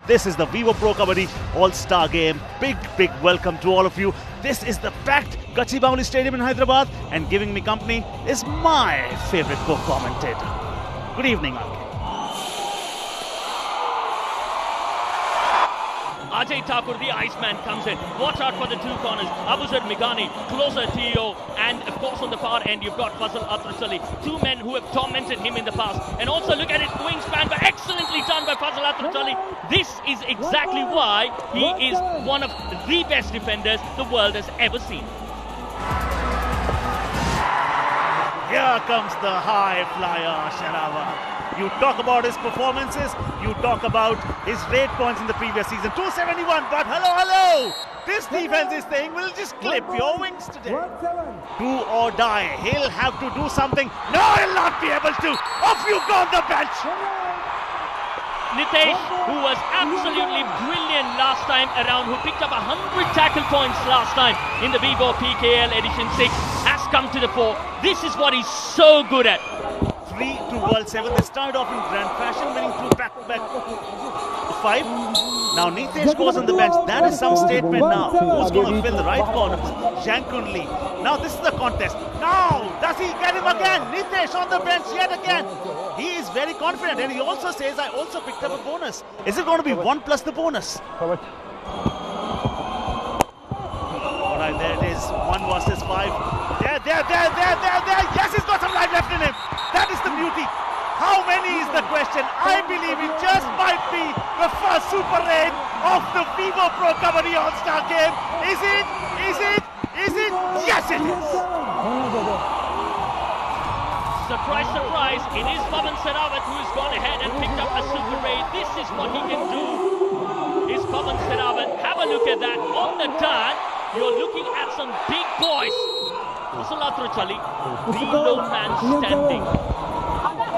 This is the Vivo Pro Kabaddi All-Star Game. Big welcome to all of you. This is the packed Gachibowli Stadium in Hyderabad, and giving me company is my favorite co-commentator. Good evening, Alke. Ajay Thakur, the Iceman, comes in. Watch out for the two corners. Abuzar Meghani closer to you. And of course on the far end you've got Fazal Atrachali. Two men who have tormented him in the past. And also look at his wingspan, but excellently done by Fazal Atrachali. This is exactly why he is one of the best defenders the world has ever seen. Here comes the high flyer, Sherawat. You talk about his performances, you talk about his rate points in the previous season. 271, but hello! This defense is saying, we'll just clip your wings today. Do or die. He'll have to do something. No, he'll not be able to. Off you go on the bench. Nitesh, who was absolutely brilliant last time around, who picked up 100 tackle points last time in the Vivo PKL Edition 6, has come to the fore. This is what he's so good at. 3 to World 7. They started off in grand fashion, winning 2 back-to-back 5. Now Nitesh goes on the bench. That is some statement now. Who's going to fill the right corner? Jankun Lee. Now this is the contest. Now, does he get him again? Nitesh on the bench yet again. He is very confident, and he also says, I also picked up a bonus. Is it going to be 1 plus the bonus? Alright, there it is. 1 versus 5. There. Yes, he's got some life left in him. That is the beauty. How many is the question? I believe it just might be the first super raid of the Vivo Pro Kabaddi All-Star Game. Is it? Yes, it is. Surprise, it is Pavan Sehrawat who has gone ahead and picked up a super raid. This is what he can do. Is Pavan Sehrawat. Have a look at that. On the turn, you're looking at some big boys. Fazal Atrachali, the low man standing.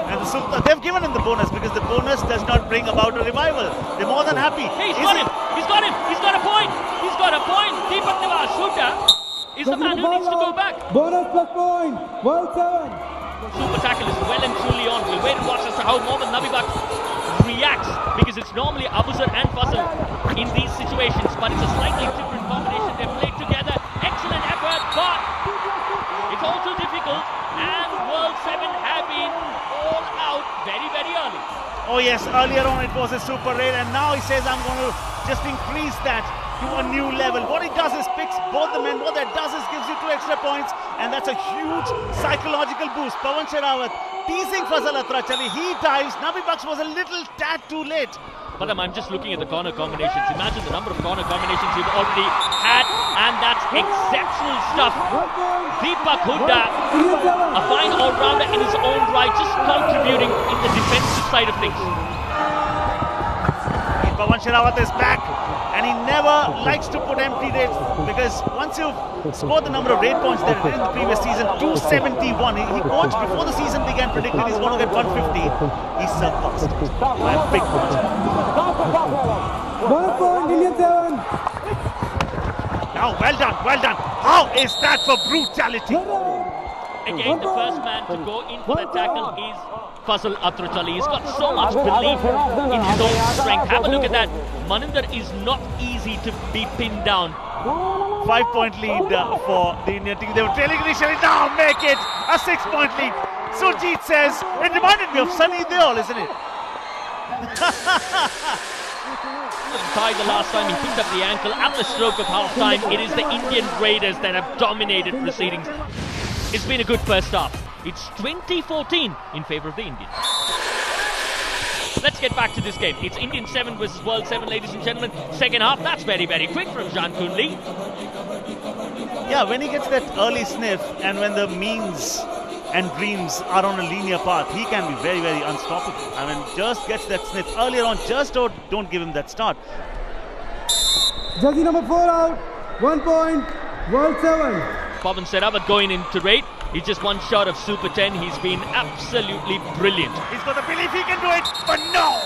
And they've given him the bonus because the bonus does not bring about a revival. They're more than happy. Hey, he's got him. He's got a point. Deepak Nawaz, shooter, is the man who needs to go back. Bonus plus point. World 7. Super tackle is well and truly on. We'll wait and watch as to how Mohammad Nabi Baksh reacts, because it's normally Abuzar and Fazal in these situations, but it's a slightly different combination. They've played together. Excellent effort, but it's all too difficult, and World 7 have been all out very early. Oh yes, earlier on it was a super raid, and now he says, I'm going to just increase that to a new level. What he does is picks both the men. What that does is gives you 2 extra points, and that's a huge psychological boost. Pavan Sehrawat teasing Fazal Atrachali. He dives. Nabi Baksh was a little tad too late. But I'm just looking at the corner combinations. Imagine the number of corner combinations you've already had, and that's exceptional stuff. Deepak Hooda, a fine all-rounder in his own right, just contributing in the defensive side of things. Pavan Sehrawat is back, and he never likes to put empty raids, because once you've scored the number of raid points that he did in the previous season, 271, he coached before the season began, predicted he's going to get 150. He surpassed it by a big margin. 1 point, Indian 7. Now, well done. How is that for brutality? Again, the first man to go in for the tackle is Fazal Atrachali. He's got so much belief in his own strength. Have a look at that. Maninder is not easy to be pinned down. 5-point lead for the Indian team. They were trailing initially. Now make it a 6-point lead. Surjit says, it reminded me of Sunny Deol, isn't it? Thai the last time he picked up the ankle at the stroke of half time. It is the Indian Raiders that have dominated proceedings. It's been a good first half. It's 2014 in favour of the Indians. Let's get back to this game. It's Indian 7 versus World 7, ladies and gentlemen. Second half, that's very quick from Jankun Lee. Yeah, when he gets that early sniff, and when the means and dreams are on a linear path, he can be very unstoppable. I mean, just gets that sniff earlier on, just don't give him that start. Jersey number 4 out. 1 point. World 7. Pavan Sehrawat going into raid. He's just one shot of Super 10. He's been absolutely brilliant. He's got the belief he can do it, but no!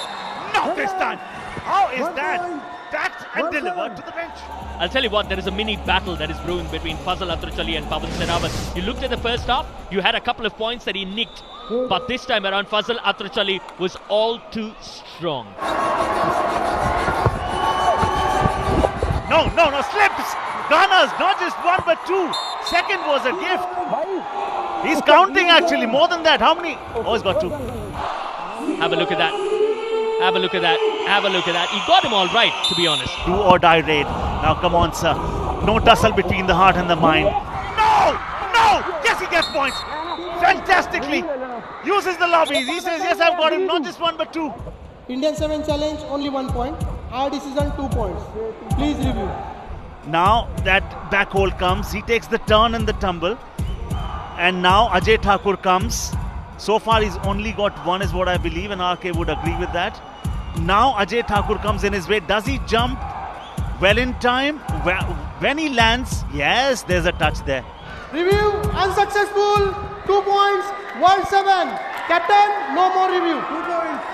Not this time! How is that? Tacked and delivered to the bench. I'll tell you what, there is a mini battle that is brewing between Fazal Atrachali and Pavan Sehrawat. You looked at the first half, you had a couple of points that he nicked. But this time around, Fazal Atrachali was all too strong. No, slips. Gunners, not just one but two. Second was a gift. He's counting actually, more than that. How many? Oh, he's got two. Have a look at that. Have a look at that. Have a look at that. He got him all right, to be honest. Do or die raid. Now come on, sir. No tussle between the heart and the mind. No! Yes, he gets points. Fantastically. Uses the lobbies. He says, yes, I've got him. Not just one but two. Indian 7 challenge, only 1 point. Our decision, 2 points. Please review. Now that back hole comes, he takes the turn and the tumble. And now Ajay Thakur comes. So far he's only got one is what I believe, and RK would agree with that. Now Ajay Thakur comes in his way. Does he jump well in time? When he lands, yes, there's a touch there. Review, unsuccessful. 2 points. World 7. Captain, no more review. 2 points.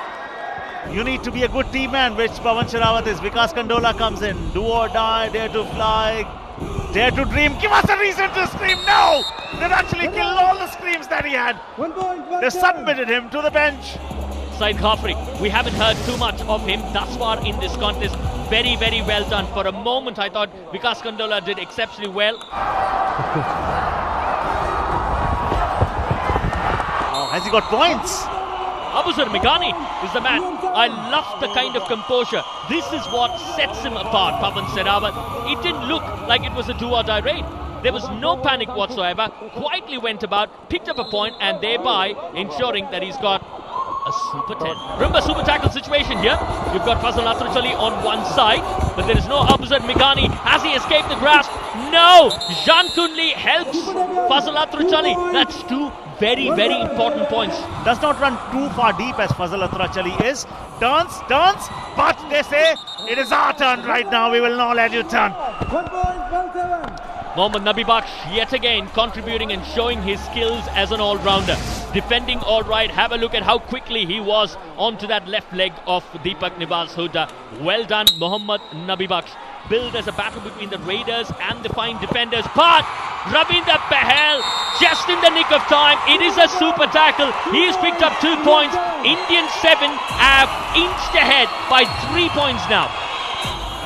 You need to be a good team man, which Pawan Sherawat is. Vikas Kandola comes in. Do or die, dare to fly, dare to dream. Give us a reason to scream. No! They've actually killed all the screams that he had. 1 point. They submitted him to the bench. Syed Khafri, we haven't heard too much of him thus far in this contest. Very, very well done. For a moment, I thought Vikas Kandola did exceptionally well. Oh, has he got points? Abuzar Megani is the man. I love the kind of composure. This is what sets him apart, Pawan Sherawat. It didn't look like it was a do or die raid. There was no panic whatsoever. Quietly went about, picked up a point, and thereby ensuring that he's got a super 10. Remember, super tackle situation here. You've got Fazal Athruchali on one side, but there is no Abuzar Megani. Has he escaped the grasp? No! Jean Kunli helps Fazal Athruchali. That's two very, very important points. Does not run too far deep as Fazal Athruchali is. Turns, but they say it is our turn right now. We will not let you turn. 1 point. World 7. Mohammad Nabi Baksh yet again contributing and showing his skills as an all-rounder. Defending all right. Have a look at how quickly he was onto that left leg of Deepak Nivas Hooda. Well done, Mohammad Nabi Baksh. Billed as a battle between the Raiders and the fine defenders. But Ravinder Pahel just in the nick of time. It is a super tackle. He has picked up 2 points. Indian 7 have inched ahead by 3 points now.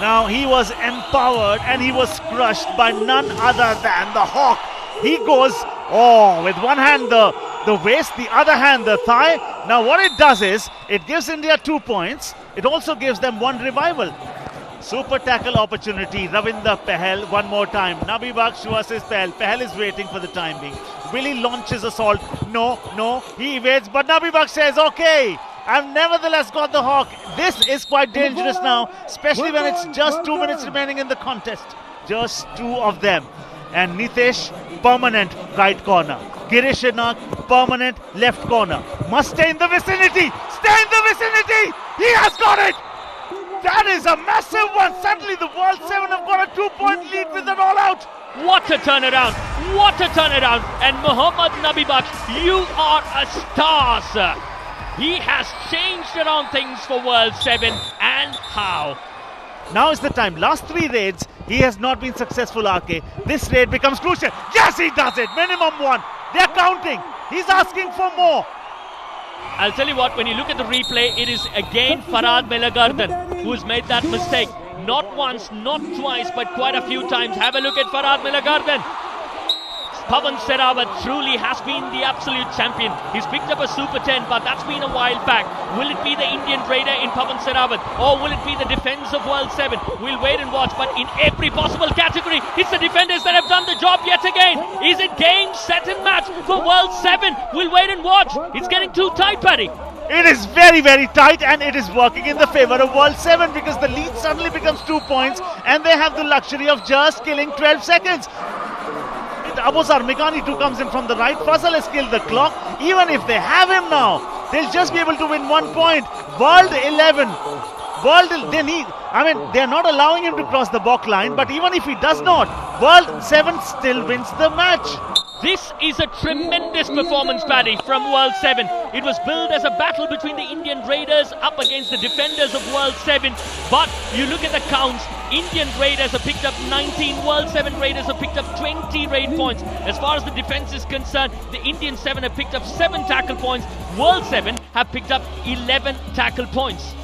Now he was empowered and he was crushed by none other than the Hawk. He goes, with one hand the waist, the other hand the thigh. Now what it does is, it gives India 2 points. It also gives them 1 revival. Super tackle opportunity. Ravinder Pahel one more time. Nabi Baksh versus Pahel. Pahel is waiting for the time being. Willie launches assault. No, he evades, but Nabi Baksh says, okay, I've nevertheless got the Hawk. This is quite dangerous now, especially when it's just 2 minutes remaining in the contest. Just 2 of them. And Nitesh, permanent right corner. Girish Sharma, permanent left corner. Must stay in the vicinity. Stay in the vicinity. He has got it. That is a massive one. Suddenly the World 7 have got a 2-point lead with it all out. What a turnaround. What a turnaround. And Mohammad Nabi Baksh, you are a star, sir. He has changed around things for World 7, and how? Now is the time. Last 3 raids, he has not been successful, RK. This raid becomes crucial. Yes, he does it. Minimum 1. They're counting. He's asking for more. I'll tell you what, when you look at the replay, it is again Farhad Melagardan who's made that mistake. Not once, not twice, but quite a few times. Have a look at Farhad Melagardan. Pawan Sherawat truly has been the absolute champion. He's picked up a Super 10, but that's been a while back. Will it be the Indian Raider in Pawan Sherawat, or will it be the defense of World 7? We'll wait and watch, but in every possible category, it's the defenders that have done the job yet again. Is it game, set and match for World 7? We'll wait and watch. It's getting too tight, Paddy. It is very, very tight, and it is working in the favour of World 7 because the lead suddenly becomes 2 points and they have the luxury of just killing 12 seconds. Abuzar Megani too comes in from the right. Fazal has killed the clock. Even if they have him now, they'll just be able to win 1 point. World 11. They're not allowing him to cross the back line, but even if he does not, World 7 still wins the match. This is a tremendous performance, Paddy, from World 7. It was billed as a battle between the Indian Raiders up against the defenders of World 7. But you look at the counts, Indian Raiders have picked up 19, World 7 Raiders have picked up 20 raid points. As far as the defense is concerned, the Indian 7 have picked up 7 tackle points. World 7 have picked up 11 tackle points.